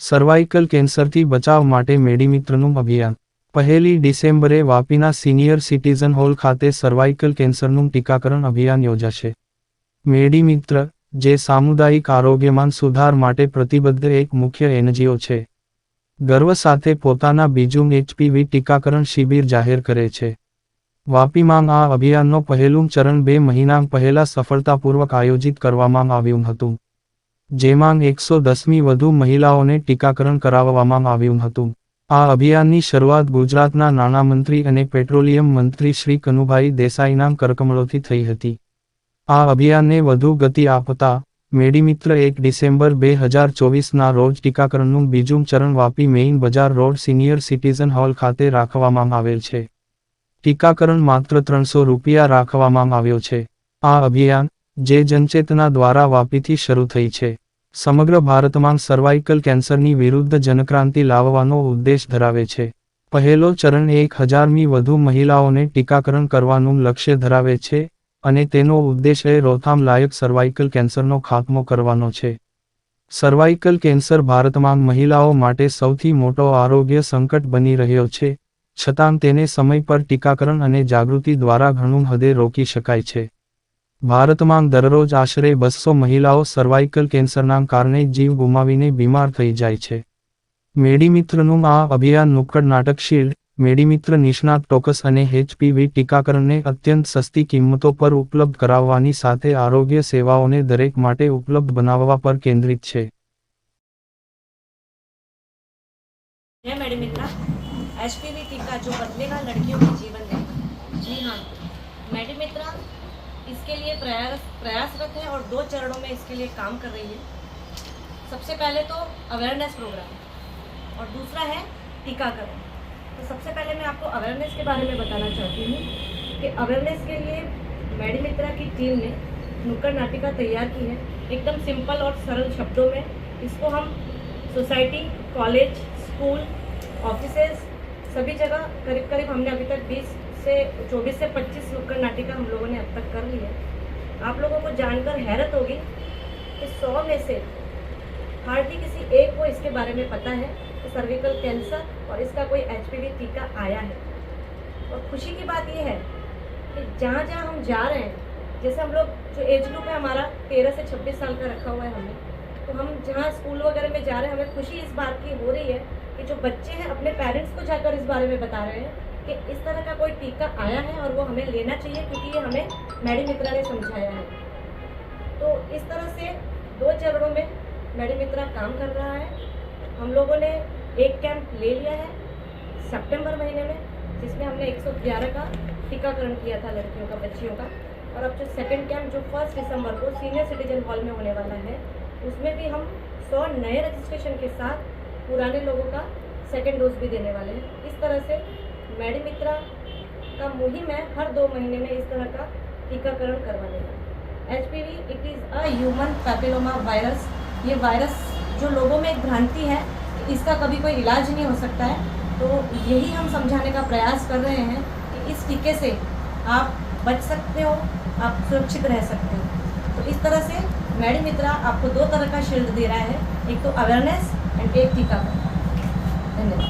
Cervical કેન્સરથી બચાવ માટે મેડીમિત્રનું અભિયાન 1 ડિસેમ્બરે વાપીના સિનિયર સિટીઝન હોલ ખાતે સર્વાઇકલ કેન્સરનું ટીકાકરણ અભિયાન યોજાશે. મેડીમિત્ર, જે સામુદાયિક આરોગ્યમાન સુધાર માટે પ્રતિબદ્ધ એક મુખ્ય એનજીઓ છે, ગર્વ સાથે પોતાના બીજું HPV ટીકાકરણ શિબિર જાહેર કરે છે. વાપીમાં આ અભિયાનનો પહેલું ચરણ 2 મહિના પહેલા સફળતાપૂર્વક આયોજિત કરવામાં આવ્યું હતું, જેમાં 110મી વધુ મહિલાઓને ટીકાકરણ કરાવવામાં આવ્યું હતું. આ અભિયાનની શરૂઆત ગુજરાતના નાણામંત્રી અને પેટ્રોલિયમ મંત્રી શ્રી કનુભાઈ દેસાઈના કરકમળોથી થઈ હતી. આ અભિયાનને વધુ ગતિ આપતા મેડીમિત્ર 1 ડિસેમ્બર 2024ના રોજ ટીકાકરણનું બીજું ચરણ વાપી મેઇન બજાર રોડ સિનિયર સિટીઝન હોલ ખાતે રાખવામાં આવેલ છે. ટીકાકરણ માત્ર 300 રૂપિયા રાખવામાં આવ્યો છે. આ અભિયાન, જે જનચેતના દ્વારા વાપીથી શરૂ થઈ છે, સમગ્ર ભારતમાં સર્વાઇકલ કેન્સરની વિરુદ્ધ જનક્રાંતિ લાવવાનો ઉદ્દેશ ધરાવે છે. પહેલો ચરણ 1000મી વધુ મહિલાઓને ટીકાકરણ કરવાનું લક્ષ્ય ધરાવે છે અને તેનો ઉદ્દેશ રોકથામ લાયક સર્વાઇકલ કેન્સરનો ખાત્મો કરવાનો છે. સર્વાઇકલ કેન્સર ભારતમાં મહિલાઓ માટે સૌથી મોટો આરોગ્ય સંકટ બની રહ્યો છે, છતાં તેને સમય પર ટીકાકરણ અને જાગૃતિ દ્વારા ઘણું હદે રોકી શકાય છે. ભારતમાં દરરોજ આશરે 200 મહિલાઓ સર્વાઇકલ કેન્સરના કારણે જીવ ગુમાવીને બીમાર થઈ જાય છે. મેડીમિત્રનું આ અભિયાન નુક્કડ નાટક શિલ્ડ, મેડીમિત્ર નિષ્ણાત ટોકસ અને HPV ટીકાકરણને અત્યંત સસ્તી કિંમતો પર ઉપલબ્ધ કરાવવાની સાથે આરોગ્ય સેવાઓને દરેક માટે ઉપલબ્ધ બનાવવા પર કેન્દ્રિત છે. HPV टीका जो बदलेगा लड़कियों के जीवन में. जी हाँ, मेडीमित्रा इसके लिए प्रयासरत है और 2 चरणों में इसके लिए काम कर रही है. सबसे पहले तो अवेयरनेस प्रोग्राम और दूसरा है टीकाकरण. तो सबसे पहले मैं आपको अवेयरनेस के बारे में बताना चाहती हूँ कि अवेयरनेस के लिए मेडीमित्रा की टीम ने नुक्कड़ नाटिका तैयार की है. एकदम सिंपल और सरल शब्दों में इसको हम सोसाइटी, कॉलेज, स्कूल, ऑफिसेज, सभी जगह करीब हमने अभी तक 24 से 25 नुक्कड़ नाटिका हम लोगों ने अब तक कर ली है. आप लोगों को जानकर हैरत होगी कि 100 में से हार्डली किसी एक को इसके बारे में पता है कि सर्विकल कैंसर और इसका कोई HPV टीका आया है. और खुशी की बात यह है कि जहाँ जहाँ हम जा रहे हैं, जैसे हम लोग जो एज ग्रुप है हमारा 13 से 26 साल का रखा हुआ है हमने, तो हम जहाँ स्कूल वगैरह में जा रहे हैं, हमें खुशी इस बात की हो रही है कि जो बच्चे हैं अपने पेरेंट्स को जाकर इस बारे में बता रहे हैं कि इस तरह का कोई टीका आया है और वो हमें लेना चाहिए क्योंकि ये हमें मेडीमित्रा ने समझाया है. तो इस तरह से 2 चरणों में मेडीमित्रा काम कर रहा है. हम लोगों ने एक कैंप ले लिया है सितंबर महीने में, जिसमें हमने 111 का टीकाकरण किया था लड़कियों का, बच्चियों का. और अब जो सेकेंड कैंप जो 1 दिसंबर को सीनियर सिटीजन हॉल में होने वाला है, उसमें भी हम 100 नए रजिस्ट्रेशन के साथ पुराने लोगों का सेकेंड डोज भी देने वाले हैं. इस तरह से मेडीमित्रा का मुहिम है हर 2 महीने में इस तरह का टीकाकरण करवाने का. HPV it is a human papilloma virus. ये वायरस जो लोगों में एक भ्रांति है कि इसका कभी कोई इलाज नहीं हो सकता है, तो यही हम समझाने का प्रयास कर रहे हैं कि इस टीके से आप बच सकते हो, आप सुरक्षित रह सकते हो. तो इस तरह से मेडीमित्रा आपको 2 तरह का शील्ड दे रहा है, एक तो अवेयरनेस एंड एक टीकाकरण. धन्यवाद.